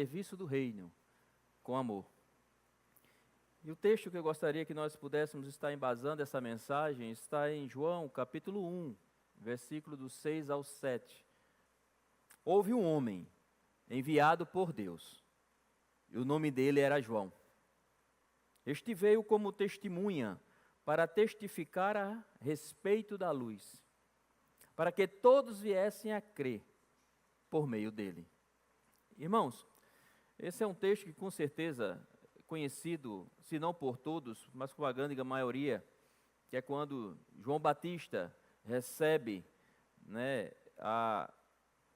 serviço do reino com amor. E o texto que eu gostaria que nós pudéssemos estar embasando essa mensagem está em João, capítulo 1, versículo do 6 ao 7. Houve um homem enviado por Deus, e o nome dele era João. Este veio como testemunha para testificar a respeito da luz, para que todos viessem a crer por meio dele. Irmãos, esse é um texto que com certeza é conhecido, se não por todos, mas por uma grande maioria, que é quando João Batista recebe, a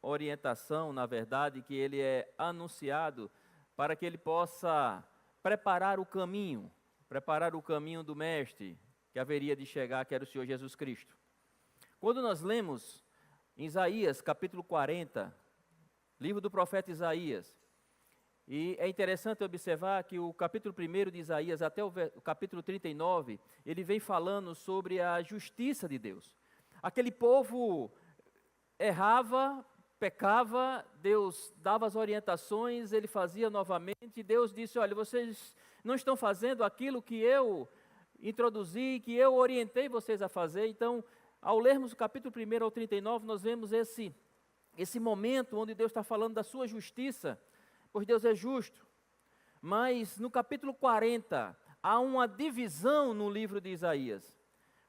orientação, na verdade, que ele é anunciado para que ele possa preparar o caminho do Mestre, que haveria de chegar, que era o Senhor Jesus Cristo. Quando nós lemos em Isaías, capítulo 40, livro do profeta Isaías, e é interessante observar que o capítulo 1 de Isaías até o capítulo 39, ele vem falando sobre a justiça de Deus. Aquele povo errava, pecava, Deus dava as orientações, ele fazia novamente, Deus disse, olha, vocês não estão fazendo aquilo que eu introduzi, que eu orientei vocês a fazer. Então, ao lermos o capítulo 1 ao 39, nós vemos esse momento onde Deus está falando da sua justiça, pois Deus é justo. Mas no capítulo 40, há uma divisão no livro de Isaías,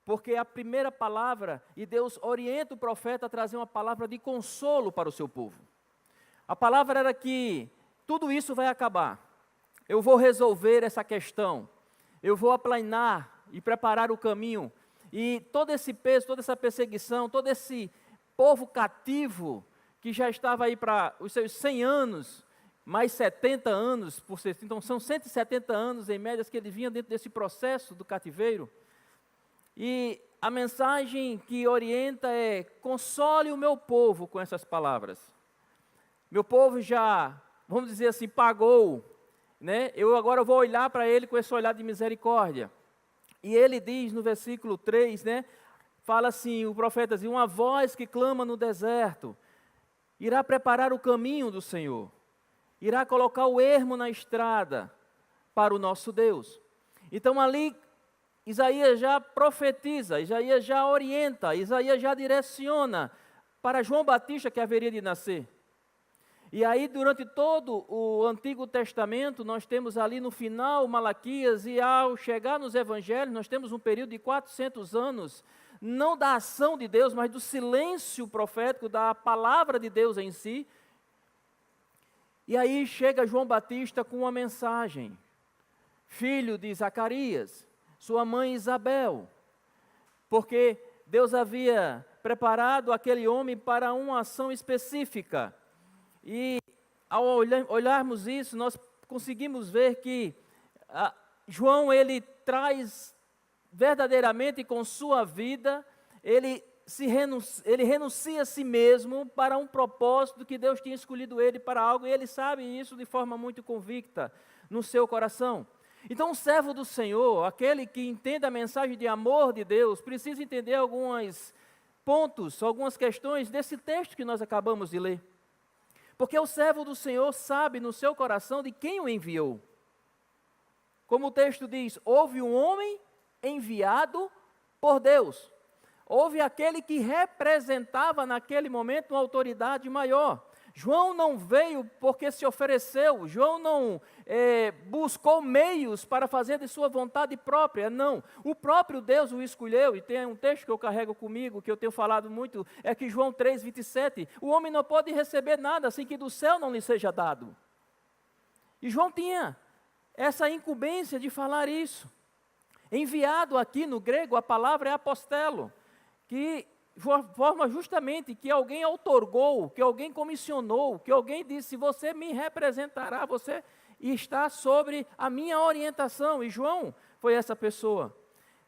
porque a primeira palavra, e Deus orienta o profeta a trazer uma palavra de consolo para o seu povo. A palavra era que tudo isso vai acabar, eu vou resolver essa questão, eu vou aplanar e preparar o caminho, e todo esse peso, toda essa perseguição, todo esse povo cativo, que já estava aí para os seus 100 anos, mais 70 anos, então são 170 anos em média que ele vinha dentro desse processo do cativeiro. E a mensagem que orienta é, console o meu povo com essas palavras. Meu povo já, vamos dizer assim, pagou, eu agora vou olhar para ele com esse olhar de misericórdia. E ele diz no versículo 3, fala assim, o profeta diz, uma voz que clama no deserto, irá preparar o caminho do Senhor, irá colocar o ermo na estrada para o nosso Deus. Então ali, Isaías já profetiza, Isaías já orienta, Isaías já direciona para João Batista que haveria de nascer. E aí, durante todo o Antigo Testamento, nós temos ali no final Malaquias, e ao chegar nos Evangelhos, nós temos um período de 400 anos, não da ação de Deus, mas do silêncio profético, da palavra de Deus em si. E aí chega João Batista com uma mensagem, filho de Zacarias, sua mãe Isabel, porque Deus havia preparado aquele homem para uma ação específica. E ao olharmos isso, nós conseguimos ver que João, ele traz verdadeiramente com sua vida, ele renuncia a si mesmo para um propósito que Deus tinha escolhido ele para algo, e ele sabe isso de forma muito convicta no seu coração. Então, o servo do Senhor, aquele que entende a mensagem de amor de Deus, precisa entender alguns pontos, algumas questões desse texto que nós acabamos de ler. Porque o servo do Senhor sabe no seu coração de quem o enviou. Como o texto diz, houve um homem enviado por Deus. Houve aquele que representava naquele momento uma autoridade maior. João não veio porque se ofereceu, João não buscou meios para fazer de sua vontade própria, não. O próprio Deus o escolheu, e tem um texto que eu carrego comigo, que eu tenho falado muito, é que João 3,27, o homem não pode receber nada assim que do céu não lhe seja dado. E João tinha essa incumbência de falar isso. Enviado aqui no grego, a palavra é apostelo, que forma justamente que alguém outorgou, que alguém comissionou, que alguém disse, você me representará, você está sobre a minha orientação, e João foi essa pessoa.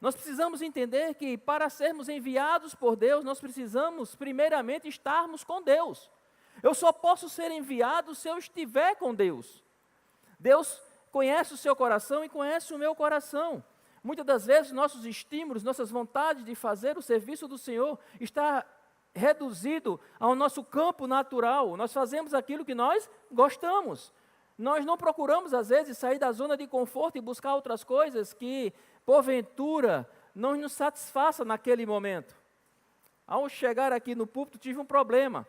Nós precisamos entender que para sermos enviados por Deus, nós precisamos primeiramente estarmos com Deus. Eu só posso ser enviado se eu estiver com Deus. Deus conhece o seu coração e conhece o meu coração. Muitas das vezes, nossos estímulos, nossas vontades de fazer o serviço do Senhor está reduzido ao nosso campo natural. Nós fazemos aquilo que nós gostamos. Nós não procuramos, às vezes, sair da zona de conforto e buscar outras coisas que, porventura, não nos satisfaça naquele momento. Ao chegar aqui no púlpito, tive um problema.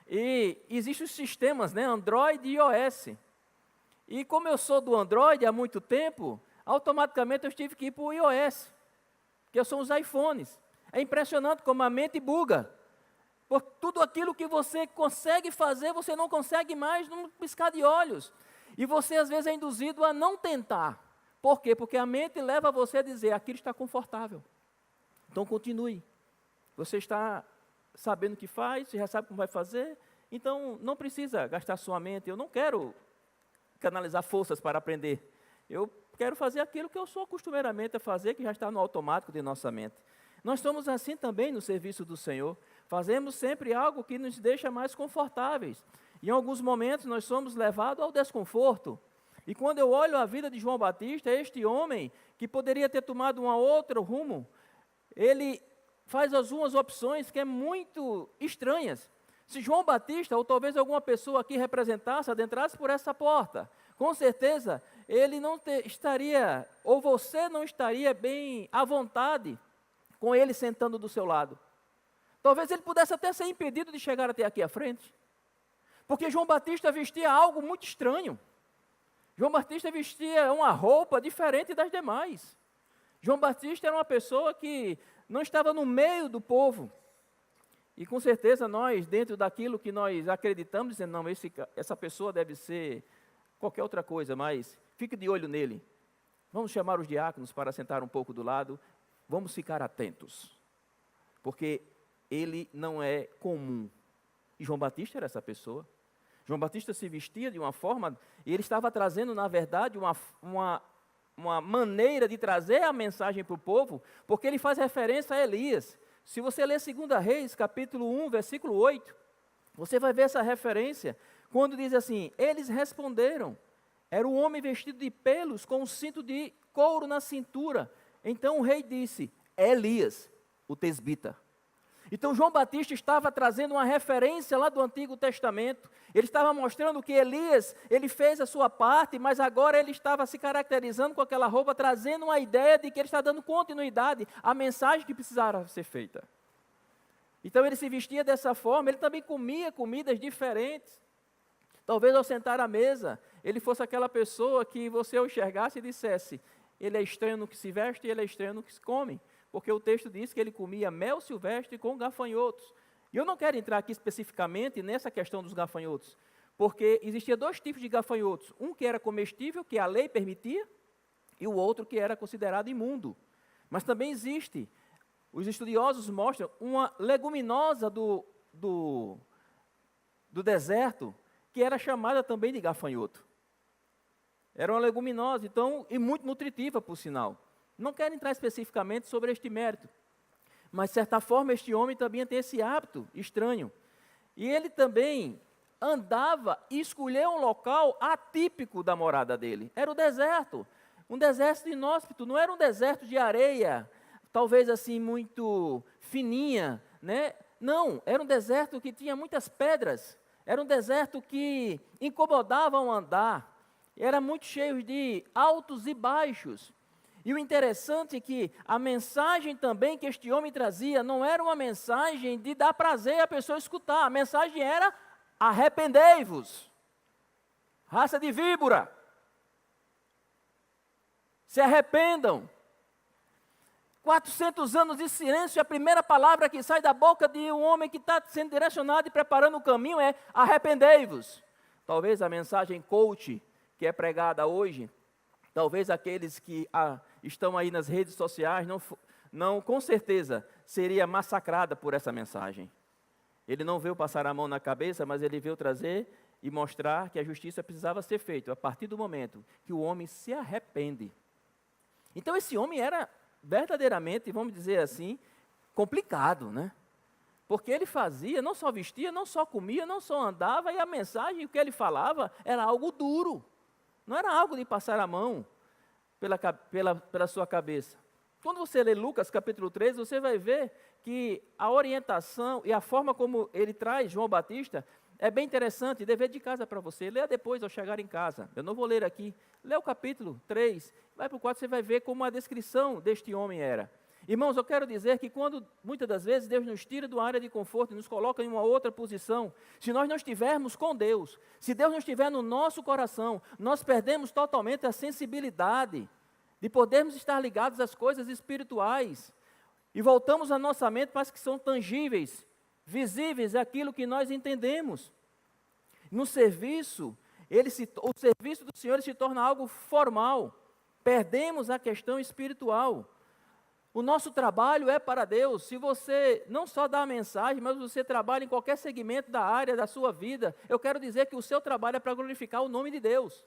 E existem os sistemas, né, Android e iOS. E como eu sou do Android há muito tempo, automaticamente eu tive que ir para o iOS, que são os iPhones. É impressionante como a mente buga. Por tudo aquilo que você consegue fazer, você não consegue mais num piscar de olhos. E você, às vezes, é induzido a não tentar. Por quê? Porque a mente leva você a dizer, aquilo está confortável. Então, continue. Você está sabendo o que faz, você já sabe como vai fazer, então não precisa gastar sua mente. Eu não quero canalizar forças para aprender. Eu quero fazer aquilo que eu sou costumeiramente a fazer, que já está no automático de nossa mente. Nós somos assim também no serviço do Senhor. Fazemos sempre algo que nos deixa mais confortáveis. Em alguns momentos nós somos levados ao desconforto. E quando eu olho a vida de João Batista, este homem que poderia ter tomado um outro rumo, ele faz algumas opções que é muito estranhas. Se João Batista, ou talvez alguma pessoa aqui representasse, adentrasse por essa porta, com certeza ele não estaria, ou você não estaria bem à vontade com ele sentando do seu lado. Talvez ele pudesse até ser impedido de chegar até aqui à frente. Porque João Batista vestia algo muito estranho. João Batista vestia uma roupa diferente das demais. João Batista era uma pessoa que não estava no meio do povo. E com certeza nós, dentro daquilo que nós acreditamos, dizendo, não, essa pessoa deve ser qualquer outra coisa, mas fique de olho nele. Vamos chamar os diáconos para sentar um pouco do lado, vamos ficar atentos. Porque ele não é comum. E João Batista era essa pessoa. João Batista se vestia de uma forma, e ele estava trazendo, na verdade, uma maneira de trazer a mensagem para o povo, porque ele faz referência a Elias. Se você ler 2 Reis, capítulo 1, versículo 8, você vai ver essa referência, quando diz assim, eles responderam, era um homem vestido de pelos, com um cinto de couro na cintura. Então o rei disse, é Elias, o tesbita. Então João Batista estava trazendo uma referência lá do Antigo Testamento. Ele estava mostrando que Elias, ele fez a sua parte, mas agora ele estava se caracterizando com aquela roupa, trazendo uma ideia de que ele está dando continuidade à mensagem que precisava ser feita. Então ele se vestia dessa forma, ele também comia comidas diferentes. Talvez ao sentar à mesa, ele fosse aquela pessoa que você o enxergasse e dissesse, ele é estranho no que se veste e ele é estranho no que se come. Porque o texto diz que ele comia mel silvestre com gafanhotos. E eu não quero entrar aqui especificamente nessa questão dos gafanhotos, porque existia 2 tipos de gafanhotos. Um que era comestível, que a lei permitia, e o outro que era considerado imundo. Mas também existe, os estudiosos mostram, uma leguminosa do deserto, que era chamada também de gafanhoto. Era uma leguminosa, então, e muito nutritiva, por sinal. Não quero entrar especificamente sobre este mérito, mas, de certa forma, este homem também tem esse hábito estranho. E ele também andava e escolheu um local atípico da morada dele. Era o deserto, um deserto inóspito, não era um deserto de areia, talvez assim muito fininha, né? Não, era um deserto que tinha muitas pedras, era um deserto que incomodava ao andar, era muito cheio de altos e baixos. E o interessante é que a mensagem também que este homem trazia não era uma mensagem de dar prazer à pessoa escutar. A mensagem era, arrependei-vos, raça de víbora, se arrependam. 400 anos de silêncio, e a primeira palavra que sai da boca de um homem que está sendo direcionado e preparando o caminho é, arrependei-vos. Talvez a mensagem coach que é pregada hoje, talvez aqueles que estão aí nas redes sociais, não com certeza, seria massacrada por essa mensagem. Ele não veio passar a mão na cabeça, mas ele veio trazer e mostrar que a justiça precisava ser feita a partir do momento que o homem se arrepende. Então esse homem era verdadeiramente, vamos dizer assim, complicado, né? Porque ele fazia, não só vestia, não só comia, não só andava, e a mensagem, o que ele falava, era algo duro. Não era algo de passar a mão pela sua cabeça. Quando você lê Lucas capítulo 13, você vai ver que a orientação e a forma como ele traz João Batista É bem interessante, dever de casa para você. Leia depois ao chegar em casa. Eu não vou ler aqui. Lê o capítulo 3, vai para o 4, você vai ver como a descrição deste homem era. Irmãos, eu quero dizer que quando, muitas das vezes, Deus nos tira de uma área de conforto e nos coloca em uma outra posição, se nós não estivermos com Deus, se Deus não estiver no nosso coração, nós perdemos totalmente a sensibilidade de podermos estar ligados às coisas espirituais. E voltamos a nossa mente para as que são tangíveis, visíveis, é aquilo que nós entendemos. No serviço, o serviço do Senhor se torna algo formal. Perdemos a questão espiritual. O nosso trabalho é para Deus. Se você não só dá a mensagem, mas você trabalha em qualquer segmento da área da sua vida, eu quero dizer que o seu trabalho é para glorificar o nome de Deus.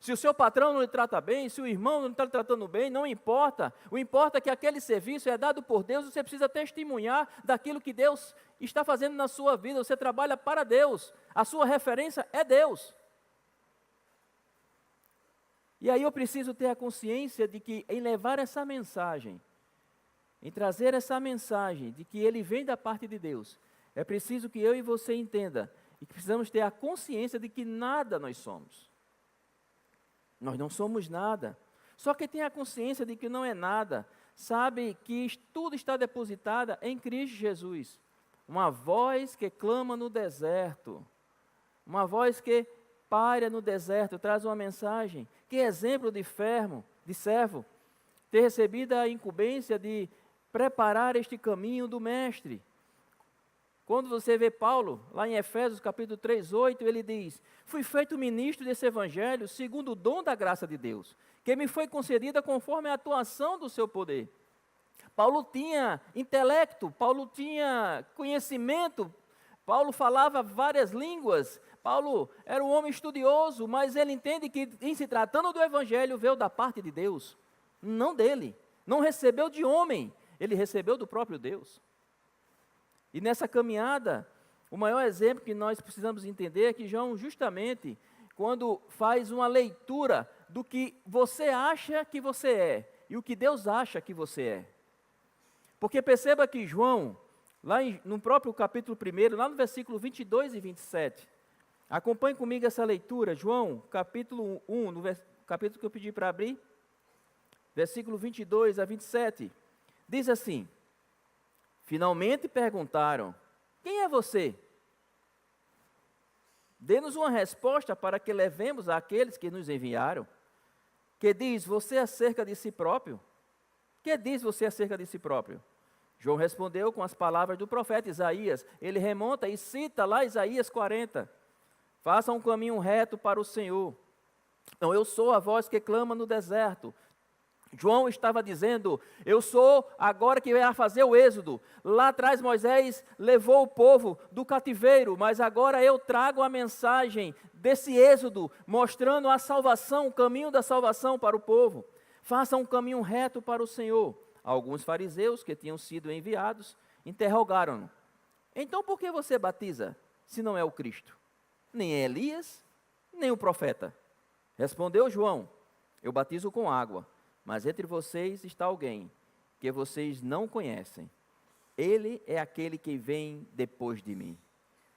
Se o seu patrão não lhe trata bem, se o irmão não está lhe tratando bem, não importa. O importa é que aquele serviço é dado por Deus, você precisa testemunhar daquilo que Deus está fazendo na sua vida. Você trabalha para Deus, a sua referência é Deus. E aí eu preciso ter a consciência de que em levar essa mensagem, em trazer essa mensagem de que ele vem da parte de Deus, é preciso que eu e você entenda e que precisamos ter a consciência de que nada nós somos. Nós não somos nada. Só quem tem a consciência de que não é nada, sabe que tudo está depositado em Cristo Jesus. Uma voz que clama no deserto, uma voz que paira no deserto, traz uma mensagem. Que exemplo de servo, ter recebido a incumbência de preparar este caminho do Mestre. Quando você vê Paulo, lá em Efésios capítulo 3, 8, ele diz: fui feito ministro desse evangelho segundo o dom da graça de Deus, que me foi concedida conforme a atuação do seu poder. Paulo tinha intelecto, Paulo tinha conhecimento, Paulo falava várias línguas, Paulo era um homem estudioso, mas ele entende que em se tratando do evangelho veio da parte de Deus, não dele, não recebeu de homem, ele recebeu do próprio Deus. E nessa caminhada, o maior exemplo que nós precisamos entender é que João, justamente, quando faz uma leitura do que você acha que você é e o que Deus acha que você é. Porque perceba que João, no próprio capítulo 1, lá no versículo 22 e 27, acompanhe comigo essa leitura, João, capítulo 1, no capítulo que eu pedi para abrir, versículo 22 a 27, diz assim: finalmente perguntaram, quem é você? Dê-nos uma resposta para que levemos àqueles que nos enviaram. Que diz você acerca de si próprio? Que diz você acerca de si próprio? João respondeu com as palavras do profeta Isaías. Ele remonta e cita lá Isaías 40. Faça um caminho reto para o Senhor. Então, eu sou a voz que clama no deserto. João estava dizendo, eu sou agora que vai fazer o êxodo. Lá atrás Moisés levou o povo do cativeiro, mas agora eu trago a mensagem desse êxodo, mostrando a salvação, o caminho da salvação para o povo. Faça um caminho reto para o Senhor. Alguns fariseus que tinham sido enviados interrogaram-no. Então por que você batiza, se não é o Cristo? Nem é Elias, nem o profeta. Respondeu João, eu batizo com água. Mas entre vocês está alguém que vocês não conhecem. Ele é aquele que vem depois de mim,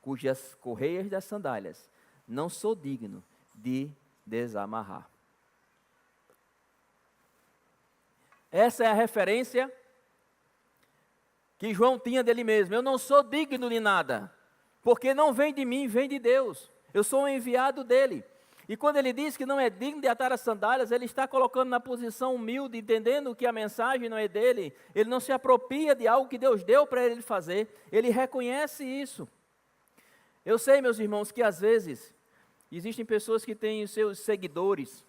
cujas correias das sandálias não sou digno de desamarrar. Essa é a referência que João tinha dele mesmo. Eu não sou digno de nada, porque não vem de mim, vem de Deus. Eu sou um enviado dele. E quando ele diz que não é digno de atar as sandálias, ele está colocando na posição humilde, entendendo que a mensagem não é dele. Ele não se apropria de algo que Deus deu para ele fazer. Ele reconhece isso. Eu sei, meus irmãos, que às vezes existem pessoas que têm os seus seguidores,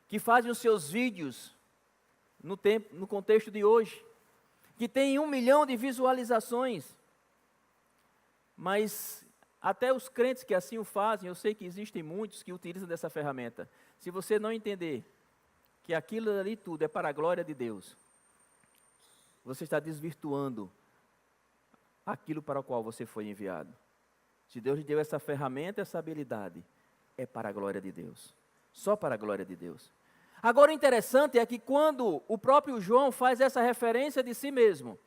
que fazem os seus vídeos no contexto de hoje, que têm 1 milhão de visualizações, mas até os crentes que assim o fazem, eu sei que existem muitos que utilizam dessa ferramenta. Se você não entender que aquilo ali tudo é para a glória de Deus, você está desvirtuando aquilo para o qual você foi enviado. Se Deus lhe deu essa ferramenta, essa habilidade, é para a glória de Deus. Só para a glória de Deus. Agora o interessante é que quando o próprio João faz essa referência de si mesmo,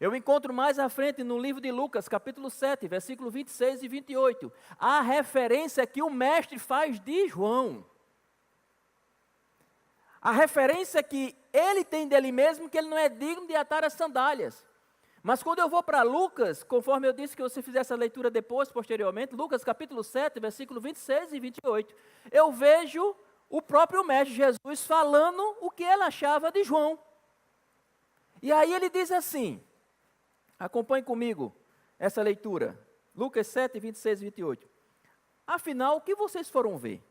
Eu encontro mais à frente no livro de Lucas, capítulo 7, versículo 26 e 28, a referência que o mestre faz de João. A referência que ele tem dele mesmo, que ele não é digno de atar as sandálias. Mas quando eu vou para Lucas, conforme eu disse que você fizesse a leitura depois, posteriormente, Lucas capítulo 7, versículo 26 e 28, eu vejo o próprio mestre Jesus falando o que ele achava de João. E aí ele diz assim, acompanhe comigo essa leitura, Lucas 7, 26 e 28. Afinal, o que vocês foram ver?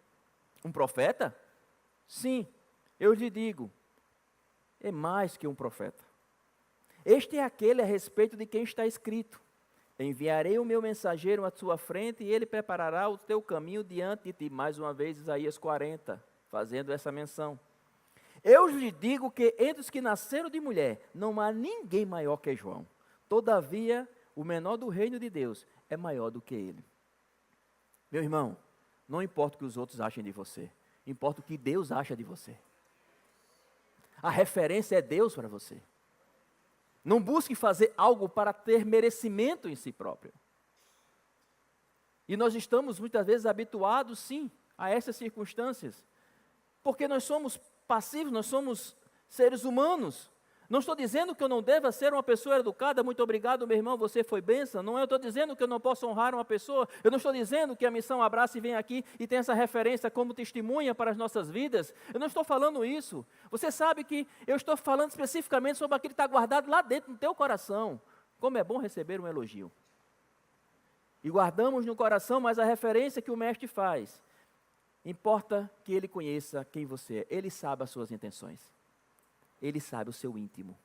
Um profeta? Sim, eu lhe digo, é mais que um profeta. Este é aquele a respeito de quem está escrito: enviarei o meu mensageiro à sua frente e ele preparará o teu caminho diante de ti. Mais uma vez, Isaías 40, fazendo essa menção. Eu lhe digo que entre os que nasceram de mulher, não há ninguém maior que João. Todavia, o menor do reino de Deus é maior do que ele. Meu irmão, não importa o que os outros achem de você, importa o que Deus acha de você. A referência é Deus para você. Não busque fazer algo para ter merecimento em si próprio. E nós estamos muitas vezes habituados, sim, a essas circunstâncias. Porque nós somos passivos, nós somos seres humanos. Não estou dizendo que eu não deva ser uma pessoa educada, muito obrigado, meu irmão, você foi bênção. Não, eu estou dizendo que eu não posso honrar uma pessoa. Eu não estou dizendo que a missão Abraça e vem aqui e tem essa referência como testemunha para as nossas vidas. Eu não estou falando isso. Você sabe que eu estou falando especificamente sobre aquilo que está guardado lá dentro no teu coração. Como é bom receber um elogio. E guardamos no coração, mas a referência que o mestre faz, importa que ele conheça quem você é. Ele sabe as suas intenções. Ele sabe o seu íntimo.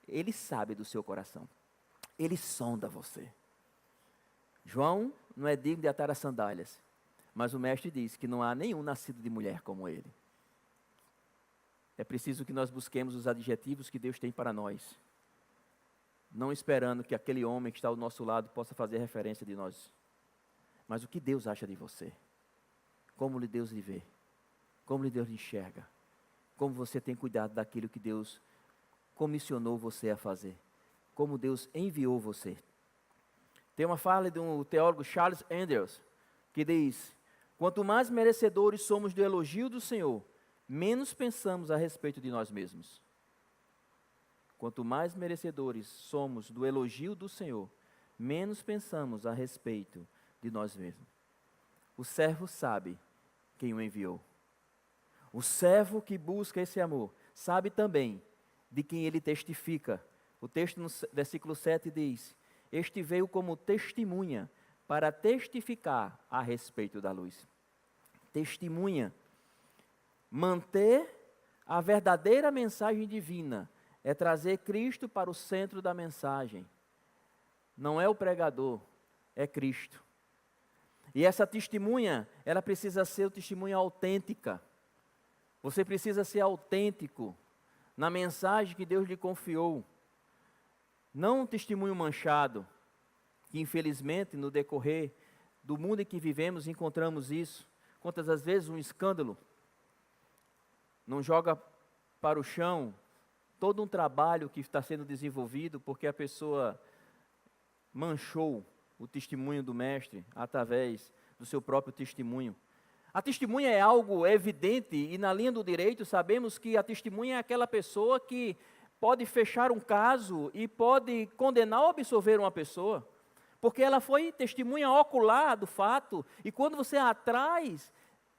Ele sabe do seu coração. Ele sonda você. João não é digno de atar as sandálias, mas o mestre diz que não há nenhum nascido de mulher como ele. É preciso que nós busquemos os adjetivos que Deus tem para nós, não esperando que aquele homem que está ao nosso lado possa fazer referência de nós, mas o que Deus acha de você, como Deus lhe vê, como Deus lhe enxerga, como você tem cuidado daquilo que Deus comissionou você a fazer, como Deus enviou você. Tem uma fala de um teólogo, Charles Andrews, que diz: quanto mais merecedores somos do elogio do Senhor, menos pensamos a respeito de nós mesmos. Quanto mais merecedores somos do elogio do Senhor, menos pensamos a respeito de nós mesmos. O servo sabe quem o enviou. O servo que busca esse amor sabe também de quem ele testifica. O texto no versículo 7 diz: este veio como testemunha para testificar a respeito da luz. Testemunha. Manter a verdadeira mensagem divina é trazer Cristo para o centro da mensagem. Não é o pregador, é Cristo. E essa testemunha, ela precisa ser uma testemunha autêntica. Você precisa ser autêntico na mensagem que Deus lhe confiou. Não um testemunho manchado, que infelizmente no decorrer do mundo em que vivemos encontramos isso. Quantas das vezes um escândalo não joga para o chão todo um trabalho que está sendo desenvolvido porque a pessoa manchou o testemunho do mestre através do seu próprio testemunho. A testemunha é algo evidente e na linha do direito sabemos que a testemunha é aquela pessoa que pode fechar um caso e pode condenar ou absolver uma pessoa, porque ela foi testemunha ocular do fato, e quando você a traz,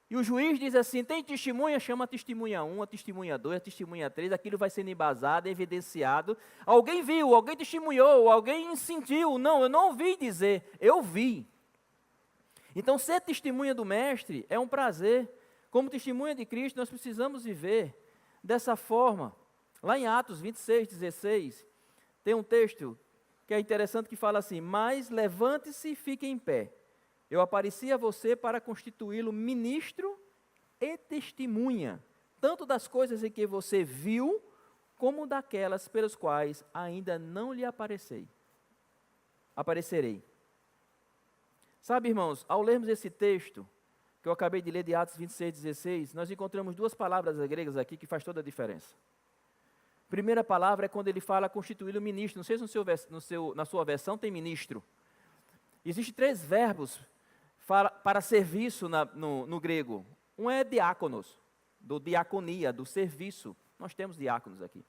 e o juiz diz assim, tem testemunha, chama a testemunha 1, a testemunha 2, a testemunha 3, aquilo vai sendo embasado, evidenciado, alguém viu, alguém testemunhou, alguém sentiu, não, eu não ouvi dizer, eu vi. Então, ser testemunha do Mestre é um prazer. Como testemunha de Cristo, nós precisamos viver dessa forma. Lá em Atos 26, 16, tem um texto que é interessante que fala assim: mas levante-se e fique em pé. Eu apareci a você para constituí-lo ministro e testemunha, tanto das coisas em que você viu, como daquelas pelas quais ainda não lhe aparecerei. Sabe, irmãos, ao lermos esse texto, que eu acabei de ler de Atos 26, 16, nós encontramos duas palavras gregas aqui que faz toda a diferença. Primeira palavra é quando ele fala constituí-lo ministro. Não sei se na sua versão tem ministro. Existem 3 verbos para serviço no grego. Um é diáconos, do diaconia, do serviço. Nós temos diáconos aqui.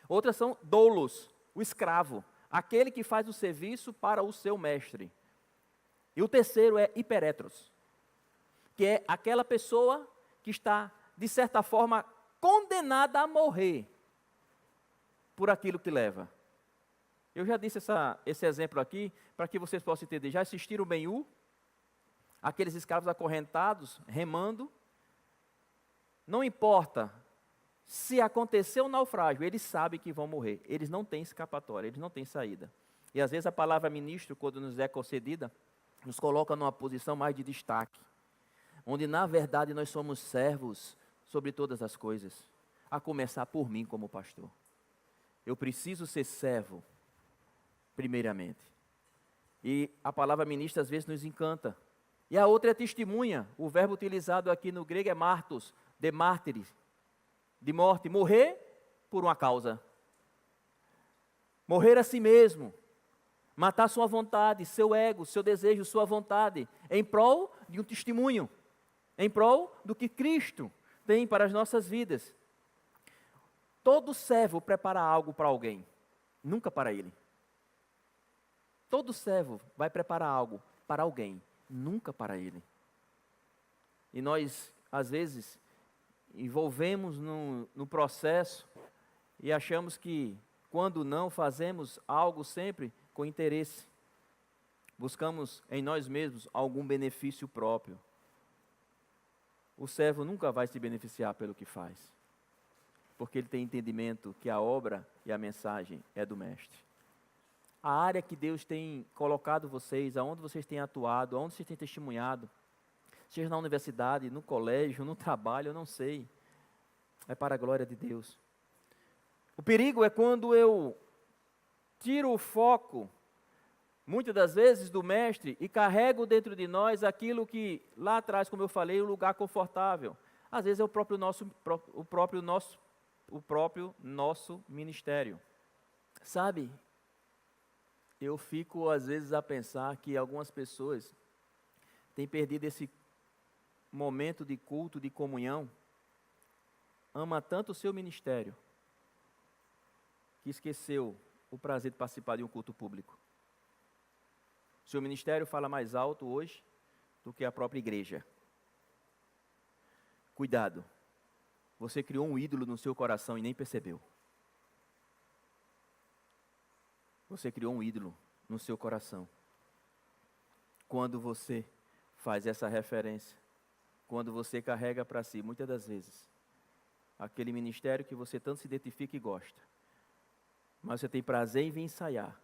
Outras são doulos, o escravo, aquele que faz o serviço para o seu mestre. E o terceiro é hiperetros, que é aquela pessoa que está, de certa forma, condenada a morrer por aquilo que leva. Eu já disse esse exemplo aqui, para que vocês possam entender. Já assistiram o Ben-Hur? Aqueles escravos acorrentados, remando. Não importa se acontecer um naufrágio, eles sabem que vão morrer. Eles não têm escapatória, eles não têm saída. E às vezes a palavra ministro, quando nos é concedida, nos coloca numa posição mais de destaque. Onde na verdade nós somos servos sobre todas as coisas. A começar por mim como pastor. Eu preciso ser servo, primeiramente. E a palavra ministra às vezes nos encanta. E a outra é testemunha. O verbo utilizado aqui no grego é martos, de mártires, de morte. Morrer por uma causa. Morrer a si mesmo. Matar sua vontade, seu ego, seu desejo, sua vontade. Em prol de um testemunho. Em prol do que Cristo tem para as nossas vidas. Todo servo prepara algo para alguém. Nunca para ele. Todo servo vai preparar algo para alguém, nunca para ele. E nós, às vezes, envolvemos no processo e achamos que, quando não, fazemos algo sempre com interesse. Buscamos em nós mesmos algum benefício próprio. O servo nunca vai se beneficiar pelo que faz, porque ele tem entendimento que a obra e a mensagem é do Mestre. A área que Deus tem colocado vocês, aonde vocês têm atuado, aonde vocês têm testemunhado, seja na universidade, no colégio, no trabalho, eu não sei, é para a glória de Deus. O perigo é quando eu tiro o foco, muitas das vezes, do Mestre e carrego dentro de nós aquilo que, lá atrás, como eu falei, o lugar confortável. Às vezes é o próprio nosso ministério. Sabe, eu fico às vezes a pensar que algumas pessoas têm perdido esse momento de culto, de comunhão, ama tanto o seu ministério, que esqueceu o prazer de participar de um culto público. O seu ministério fala mais alto hoje do que a própria igreja. Cuidado, você criou um ídolo no seu coração e nem percebeu. Você criou um ídolo no seu coração. Quando você faz essa referência, quando você carrega para si, muitas das vezes, aquele ministério que você tanto se identifica e gosta, mas você tem prazer em vir ensaiar,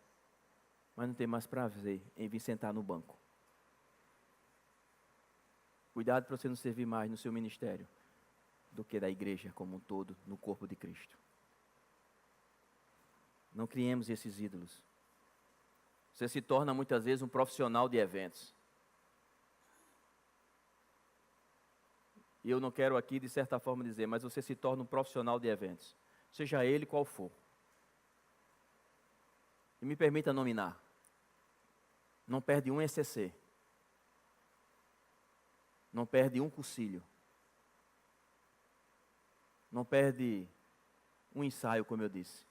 mas não tem mais prazer em vir sentar no banco. Cuidado para você não servir mais no seu ministério do que da igreja como um todo, no corpo de Cristo. Não criemos esses ídolos. Você se torna muitas vezes um profissional de eventos. E eu não quero aqui, de certa forma, dizer, mas você se torna um profissional de eventos. Seja ele qual for. E me permita nominar. Não perde um ECC. Não perde um cursilho. Não perde um ensaio, como eu disse.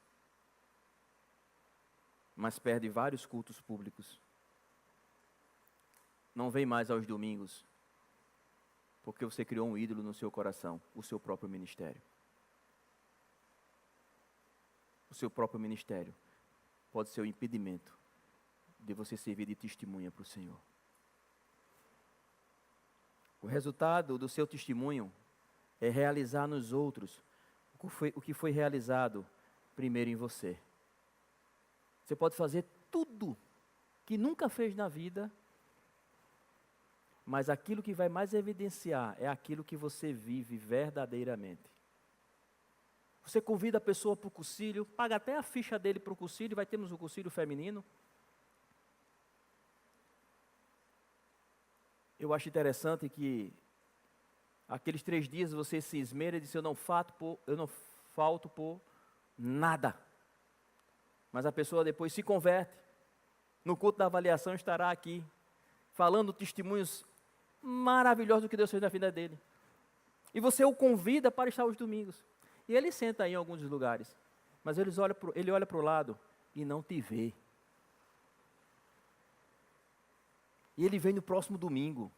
Mas perde vários cultos públicos. Não vem mais aos domingos, porque você criou um ídolo no seu coração, o seu próprio ministério. O seu próprio ministério pode ser o impedimento de você servir de testemunha para o Senhor. O resultado do seu testemunho é realizar nos outros o que foi realizado primeiro em você. Você pode fazer tudo que nunca fez na vida, mas aquilo que vai mais evidenciar é aquilo que você vive verdadeiramente. Você convida a pessoa para o cursilho, paga até a ficha dele para o cursilho, vai termos o cursilho feminino. Eu acho interessante que aqueles 3 dias você se esmera e diz, eu não falto por Nada. Mas a pessoa depois se converte. No culto da avaliação estará aqui, falando testemunhos maravilhosos do que Deus fez na vida dele. E você o convida para estar aos domingos. E ele senta aí em alguns dos lugares. Mas ele olha para o lado e não te vê. E ele vem no próximo domingo.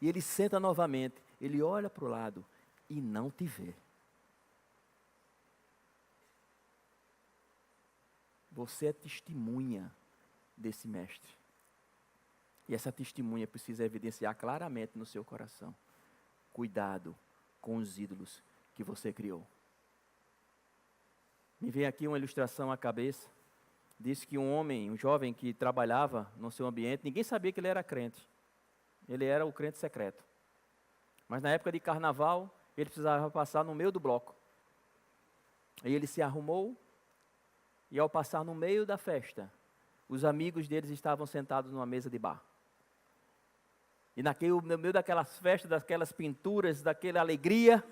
E ele senta novamente. Ele olha para o lado e não te vê. Você é testemunha desse mestre. E essa testemunha precisa evidenciar claramente no seu coração. Cuidado com os ídolos que você criou. Me vem aqui uma ilustração à cabeça. Diz que um jovem que trabalhava no seu ambiente, ninguém sabia que ele era crente. Ele era o crente secreto. Mas na época de carnaval, ele precisava passar no meio do bloco. Aí ele se arrumou, e ao passar no meio da festa, os amigos deles estavam sentados numa mesa de bar. E no meio daquelas festas, daquelas pinturas, daquela alegria,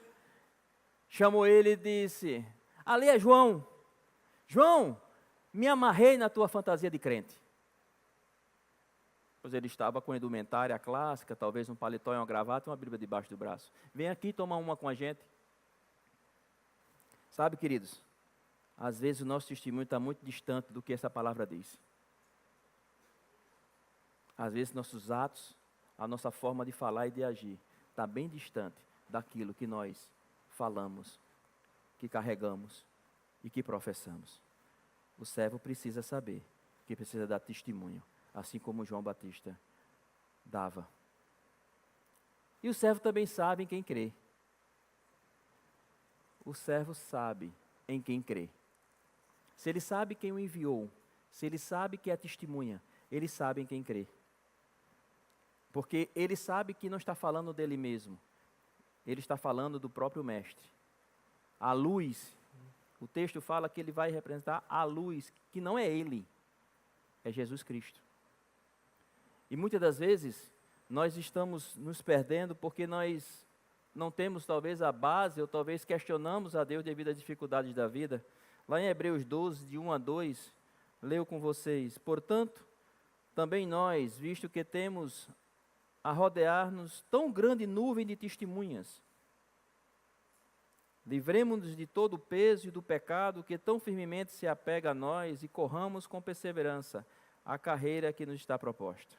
chamou ele e disse: ali é João. João, me amarrei na tua fantasia de crente. Pois ele estava com a indumentária clássica, talvez um paletó e uma gravata e uma Bíblia debaixo do braço. Vem aqui tomar uma com a gente. Sabe, queridos, às vezes o nosso testemunho está muito distante do que essa palavra diz. Às vezes nossos atos, a nossa forma de falar e de agir, está bem distante daquilo que nós falamos, que carregamos e que professamos. O servo precisa saber que precisa dar testemunho, assim como João Batista dava. E o servo também sabe em quem crê. O servo sabe em quem crê. Se ele sabe quem o enviou, se ele sabe que é testemunha, ele sabe em quem crê. Porque ele sabe que não está falando dele mesmo, ele está falando do próprio mestre. A luz, o texto fala que ele vai representar a luz, que não é ele, é Jesus Cristo. E muitas das vezes, nós estamos nos perdendo porque nós não temos talvez a base, ou talvez questionamos a Deus devido às dificuldades da vida. Lá em Hebreus 12, de 1 a 2, leio com vocês: portanto, também nós, visto que temos a rodear-nos tão grande nuvem de testemunhas, livremo-nos de todo o peso e do pecado que tão firmemente se apega a nós e corramos com perseverança a carreira que nos está proposta,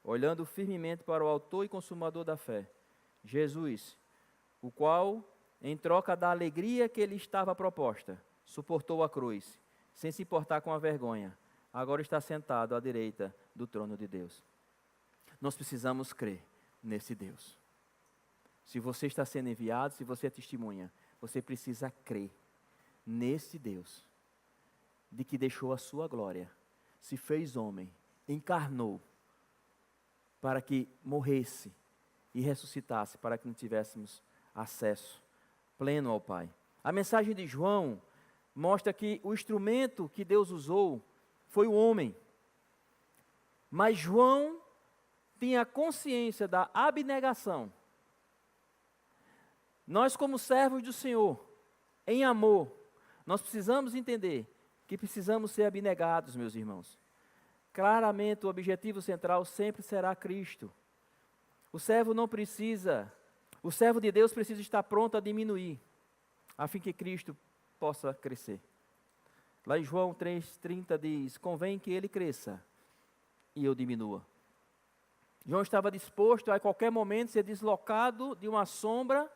olhando firmemente para o autor e consumador da fé, Jesus, o qual, em troca da alegria que lhe estava proposta, suportou a cruz, sem se importar com a vergonha, agora está sentado à direita do trono de Deus. Nós precisamos crer nesse Deus. Se você está sendo enviado, se você é testemunha, você precisa crer nesse Deus, de que deixou a sua glória, se fez homem, encarnou, para que morresse e ressuscitasse, para que não tivéssemos acesso pleno ao Pai. A mensagem de João mostra que o instrumento que Deus usou foi o homem. Mas João tinha consciência da abnegação. Nós, como servos do Senhor, em amor, nós precisamos entender que precisamos ser abnegados, meus irmãos. Claramente, o objetivo central sempre será Cristo. O servo de Deus precisa estar pronto a diminuir, a fim que Cristo possa crescer. Lá em João 3,30 diz: convém que ele cresça e eu diminua. João estava disposto a qualquer momento ser deslocado de uma sombra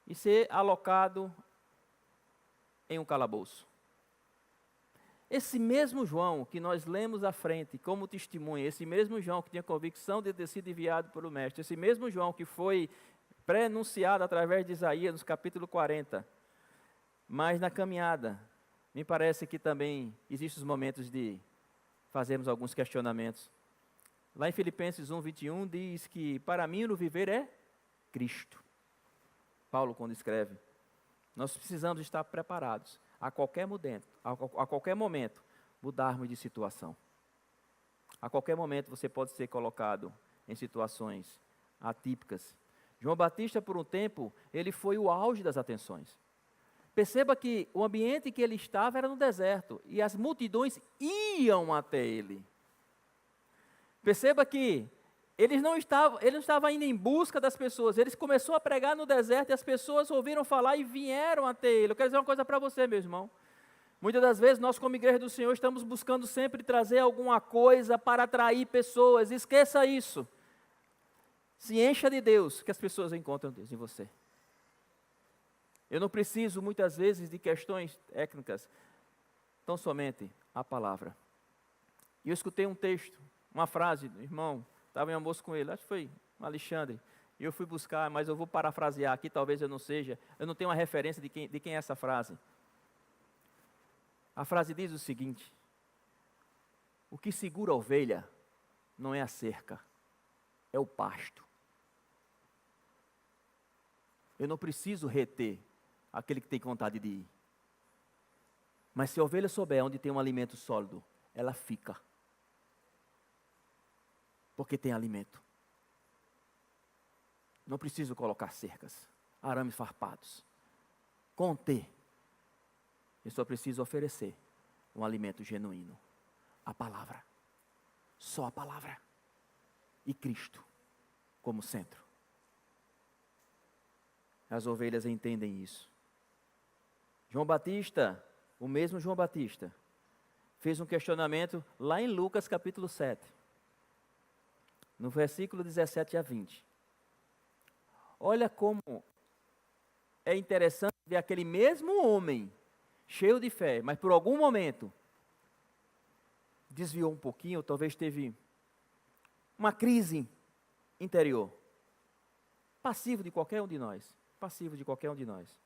e ser alocado em um calabouço. Esse mesmo João que nós lemos à frente como testemunha, esse mesmo João que tinha convicção de ter sido enviado pelo Mestre, esse mesmo João que foi pré-anunciado através de Isaías, no capítulo 40, mas na caminhada, me parece que também existem os momentos de fazermos alguns questionamentos. Lá em Filipenses 1:21 diz que para mim o viver é Cristo. Paulo, quando escreve, nós precisamos estar preparados a qualquer momento mudarmos de situação. A qualquer momento você pode ser colocado em situações atípicas. João Batista, por um tempo, ele foi o auge das atenções. Perceba que o ambiente que ele estava era no deserto, e as multidões iam até ele. Perceba que ele não estava indo em busca das pessoas, ele começou a pregar no deserto e as pessoas ouviram falar e vieram até ele. Eu quero dizer uma coisa para você, meu irmão. Muitas das vezes nós, como igreja do Senhor, estamos buscando sempre trazer alguma coisa para atrair pessoas. Esqueça isso. Se encha de Deus, que as pessoas encontram Deus em você. Eu não preciso, muitas vezes, de questões técnicas, tão somente a palavra. E eu escutei um texto, uma frase, irmão, estava em almoço com ele, acho que foi Alexandre, e eu fui buscar, mas eu vou parafrasear aqui, talvez eu não tenho uma referência de quem é essa frase. A frase diz o seguinte: o que segura a ovelha não é a cerca, é o pasto. Eu não preciso reter aquele que tem vontade de ir. Mas se a ovelha souber onde tem um alimento sólido, ela fica. Porque tem alimento. Não preciso colocar cercas, arames farpados, conter. Eu só preciso oferecer um alimento genuíno. A palavra. Só a palavra. E Cristo como centro. As ovelhas entendem isso. João Batista, o mesmo João Batista, fez um questionamento lá em Lucas capítulo 7. No versículo 17 a 20. Olha como é interessante ver aquele mesmo homem, cheio de fé, mas por algum momento, desviou um pouquinho, talvez teve uma crise interior. Passivo de qualquer um de nós. Passivo de qualquer um de nós.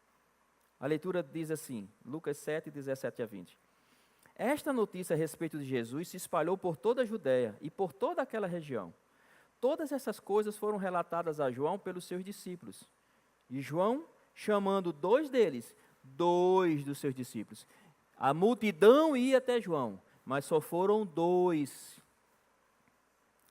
A leitura diz assim, Lucas 7, 17 a 20. Esta notícia a respeito de Jesus se espalhou por toda a Judéia e por toda aquela região. Todas essas coisas foram relatadas a João pelos seus discípulos. E João, chamando dois dos seus discípulos. A multidão ia até João, mas só foram dois.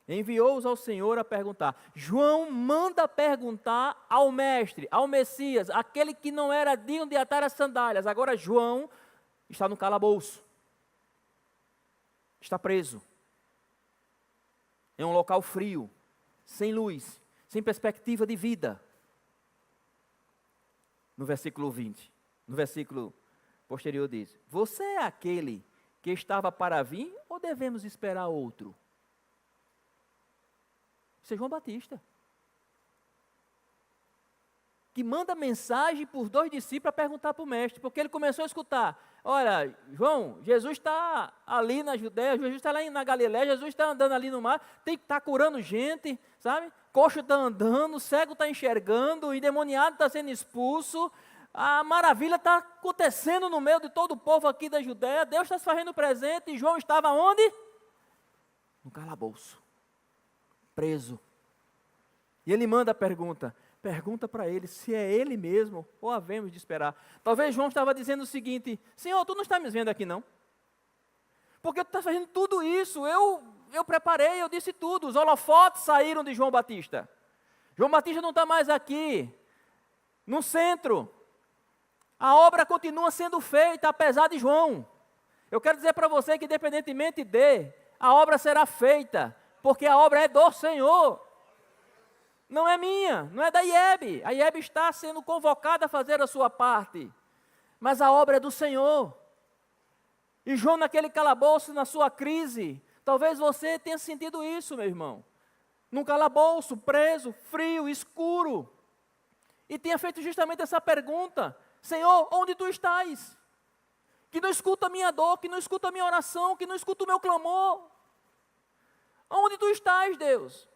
Enviou-os ao Senhor a perguntar. João manda perguntar ao mestre, ao Messias, aquele que não era digno de atar as sandálias. Agora João está no calabouço. Está preso. Em um local frio, sem luz, sem perspectiva de vida. No versículo 20, no versículo posterior diz: você é aquele que estava para vir ou devemos esperar outro? Isso é João Batista. Que manda mensagem por dois discípulos para perguntar para o mestre, porque ele começou a escutar. Olha, João, Jesus está ali na Judéia, Jesus está lá na Galiléia, Jesus está andando ali no mar, está curando gente, sabe? Coxo está andando, cego está enxergando, o endemoniado está sendo expulso, a maravilha está acontecendo no meio de todo o povo aqui da Judéia, Deus está se fazendo presente, e João estava onde? No calabouço, preso. E ele manda a pergunta para ele se é ele mesmo ou havemos de esperar. Talvez João estava dizendo o seguinte: Senhor, tu não está me vendo aqui não? Porque tu está fazendo tudo isso, eu preparei, eu disse tudo, os holofotes saíram de João Batista. João Batista não está mais aqui, no centro. A obra continua sendo feita apesar de João. Eu quero dizer para você que independentemente a obra será feita, porque a obra é do Senhor. Não é minha, não é da IEB. A IEB está sendo convocada a fazer a sua parte. Mas a obra é do Senhor. E João naquele calabouço, na sua crise, talvez você tenha sentido isso, meu irmão. Num calabouço, preso, frio, escuro. E tenha feito justamente essa pergunta: Senhor, onde tu estás? Que não escuta a minha dor, que não escuta a minha oração, que não escuta o meu clamor. Onde tu estás, Deus?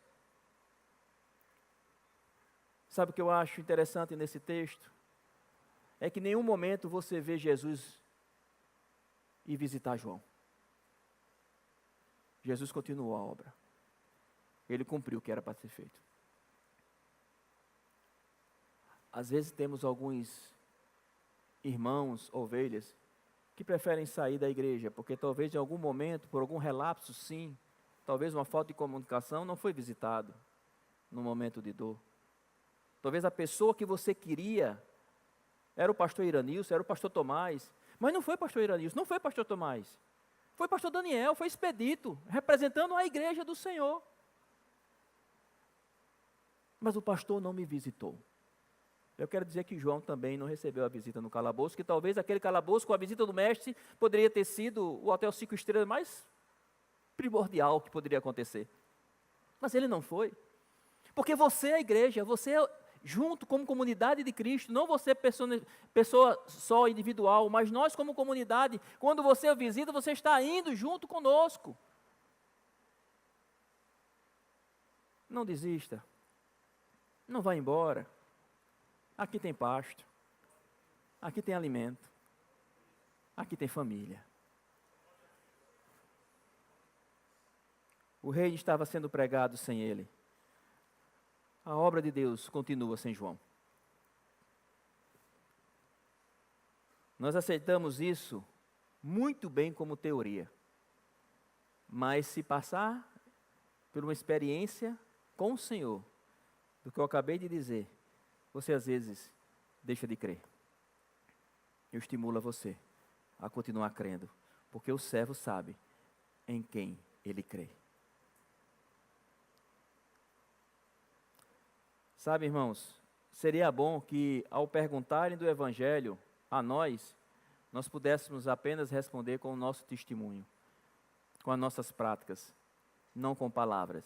Sabe o que eu acho interessante nesse texto? É que em nenhum momento você vê Jesus ir visitar João. Jesus continuou a obra. Ele cumpriu o que era para ser feito. Às vezes temos alguns irmãos, ovelhas, que preferem sair da igreja, porque talvez em algum momento, por algum relapso, sim, talvez uma falta de comunicação, não foi visitado no momento de dor. Talvez a pessoa que você queria era o pastor Iranilson, era o pastor Tomás. Mas não foi pastor Iranilson, não foi pastor Tomás. Foi pastor Daniel, foi expedito, representando a igreja do Senhor. Mas o pastor não me visitou. Eu quero dizer que João também não recebeu a visita no calabouço, que talvez aquele calabouço com a visita do mestre poderia ter sido o hotel 5 estrelas mais primordial que poderia acontecer. Mas ele não foi. Porque você é a igreja, você é junto como comunidade de Cristo, não você pessoa só individual, mas nós como comunidade, quando você o visita, você está indo junto conosco. Não desista. Não vá embora. Aqui tem pasto. Aqui tem alimento. Aqui tem família. O rei estava sendo pregado sem ele. A obra de Deus continua sem João. Nós aceitamos isso muito bem como teoria. Mas se passar por uma experiência com o Senhor, do que eu acabei de dizer, você às vezes deixa de crer. Eu estimulo a você a continuar crendo, porque o servo sabe em quem ele crê. Sabe, irmãos, seria bom que ao perguntarem do Evangelho a nós pudéssemos apenas responder com o nosso testemunho, com as nossas práticas, não com palavras.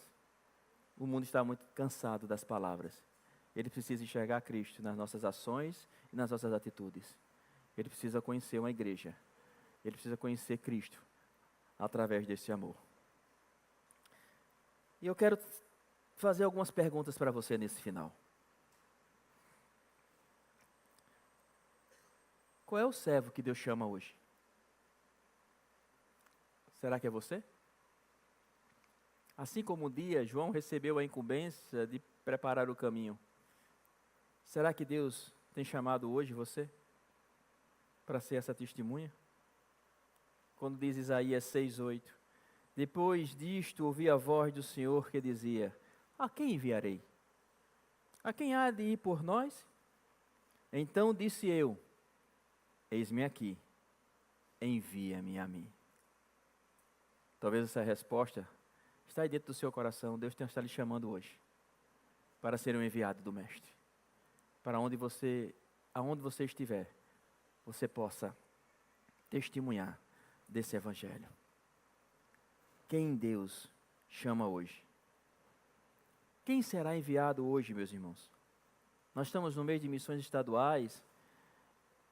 O mundo está muito cansado das palavras. Ele precisa enxergar Cristo nas nossas ações e nas nossas atitudes. Ele precisa conhecer uma igreja. Ele precisa conhecer Cristo através desse amor. E eu quero fazer algumas perguntas para você nesse final. Qual é o servo que Deus chama hoje? Será que é você? Assim como um dia João recebeu a incumbência de preparar o caminho, será que Deus tem chamado hoje você para ser essa testemunha? Quando diz Isaías 6:8, depois disto ouvi a voz do Senhor que dizia, a quem enviarei? A quem há de ir por nós? Então disse eu, eis-me aqui, envia-me a mim. Talvez essa resposta está aí dentro do seu coração. Deus está lhe chamando hoje para ser um enviado do Mestre. Para aonde você estiver, você possa testemunhar desse Evangelho. Quem Deus chama hoje? Quem será enviado hoje, meus irmãos? Nós estamos no meio de missões estaduais,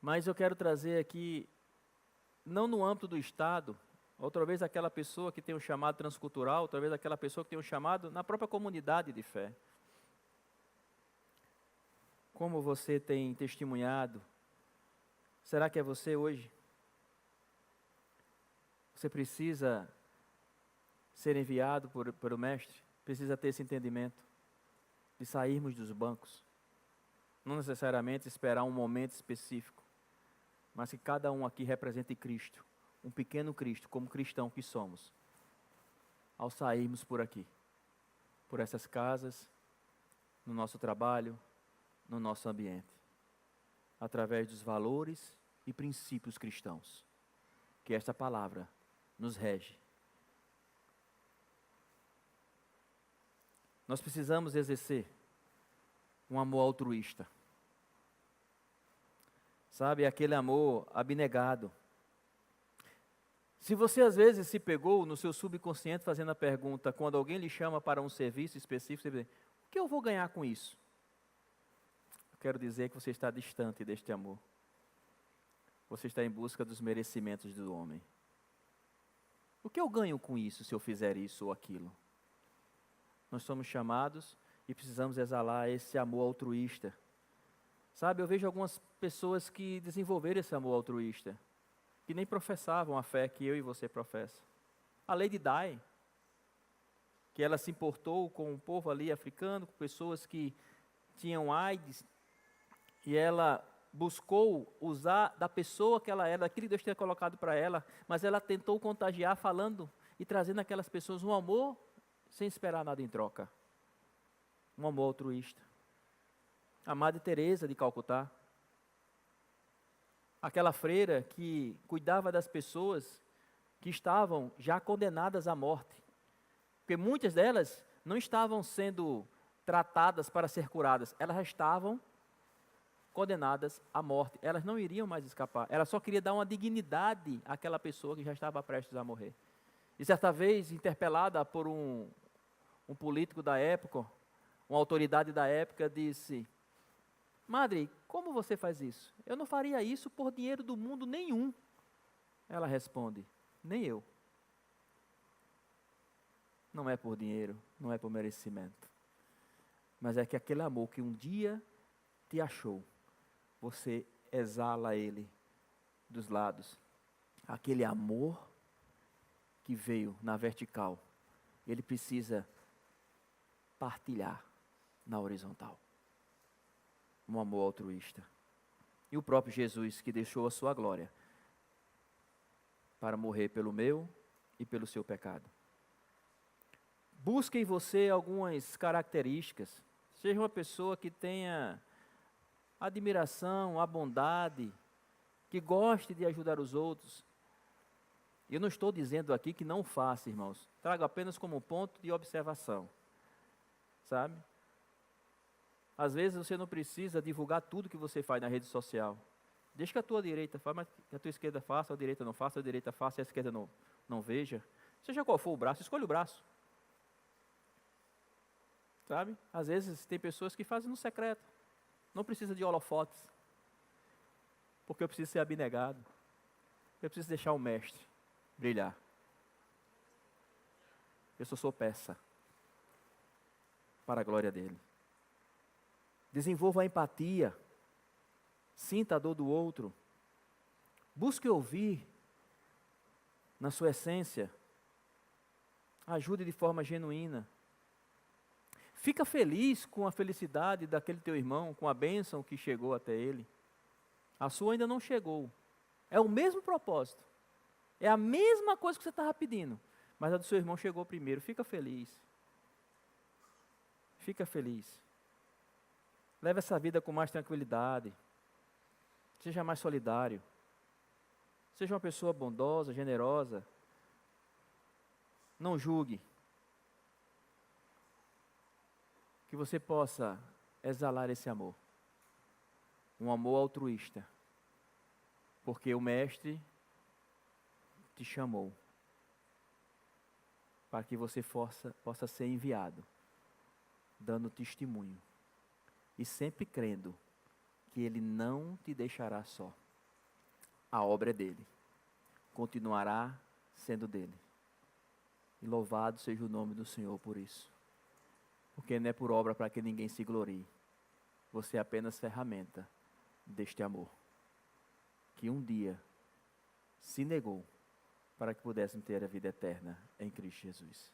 mas eu quero trazer aqui, não no âmbito do Estado, outra vez aquela pessoa que tem um chamado transcultural, outra vez aquela pessoa que tem um chamado na própria comunidade de fé. Como você tem testemunhado? Será que é você hoje? Você precisa ser enviado por o Mestre? Precisa ter esse entendimento de sairmos dos bancos. Não necessariamente esperar um momento específico, mas que cada um aqui represente Cristo, um pequeno Cristo, como cristão que somos. Ao sairmos por aqui, por essas casas, no nosso trabalho, no nosso ambiente, através dos valores e princípios cristãos, que esta palavra nos rege. Nós precisamos exercer um amor altruísta. Sabe, aquele amor abnegado. Se você às vezes se pegou no seu subconsciente fazendo a pergunta, quando alguém lhe chama para um serviço específico, você diz, o que eu vou ganhar com isso? Eu quero dizer que você está distante deste amor. Você está em busca dos merecimentos do homem. O que eu ganho com isso, se eu fizer isso ou aquilo? Nós somos chamados e precisamos exalar esse amor altruísta. Sabe, eu vejo algumas pessoas que desenvolveram esse amor altruísta, que nem professavam a fé que eu e você professa. A Lady Di, que ela se importou com um povo ali africano, com pessoas que tinham AIDS, e ela buscou usar da pessoa que ela era, daquilo que Deus tinha colocado para ela, mas ela tentou contagiar falando e trazendo aquelas pessoas um amor sem esperar nada em troca. Um amor altruísta. A Madre Teresa de Calcutá, Aquela freira que cuidava das pessoas que estavam já condenadas à morte. Porque muitas delas não estavam sendo tratadas para ser curadas, elas já estavam condenadas à morte. Elas não iriam mais escapar. Ela só queria dar uma dignidade àquela pessoa que já estava prestes a morrer. E certa vez, interpelada por um político da época, uma autoridade da época, disse: Madre, como você faz isso? Eu não faria isso por dinheiro do mundo nenhum. Ela responde: nem eu. Não é por dinheiro, não é por merecimento. Mas é que aquele amor que um dia te achou, você exala ele dos lados. Aquele amor que veio na vertical, ele precisa partilhar na horizontal. Um amor altruísta. E o próprio Jesus que deixou a sua glória para morrer pelo meu e pelo seu pecado. Busque em você algumas características. Seja uma pessoa que tenha admiração, a bondade, que goste de ajudar os outros. Eu não estou dizendo aqui que não faça, irmãos. Trago apenas como ponto de observação. Sabe? Às vezes você não precisa divulgar tudo que você faz na rede social. Deixa que a tua direita faça, mas que a tua esquerda faça, a direita não faça, a direita faça e a esquerda não veja. Seja qual for o braço, escolha o braço. Sabe? Às vezes tem pessoas que fazem no secreto. Não precisa de holofotes. Porque eu preciso ser abnegado. Eu preciso deixar o mestre brilhar. Eu sou peça para a glória dele. Desenvolva a empatia. Sinta a dor do outro. Busque ouvir na sua essência. Ajude de forma genuína. Fica feliz com a felicidade daquele teu irmão, com a bênção que chegou até ele. A sua ainda não chegou. É o mesmo propósito. É a mesma coisa que você estava pedindo. Mas a do seu irmão chegou primeiro. Fica feliz. Fica feliz. Leve essa vida com mais tranquilidade. Seja mais solidário. Seja uma pessoa bondosa, generosa. Não julgue. Que você possa exalar esse amor. Um amor altruísta. Porque o Mestre te chamou para que você possa ser enviado, dando testemunho. E sempre crendo que Ele não te deixará só. A obra é dele. Continuará sendo dele. E louvado seja o nome do Senhor por isso. Porque não é por obra para que ninguém se glorie. Você é apenas ferramenta deste amor. Que um dia se negou para que pudéssemos ter a vida eterna em Cristo Jesus.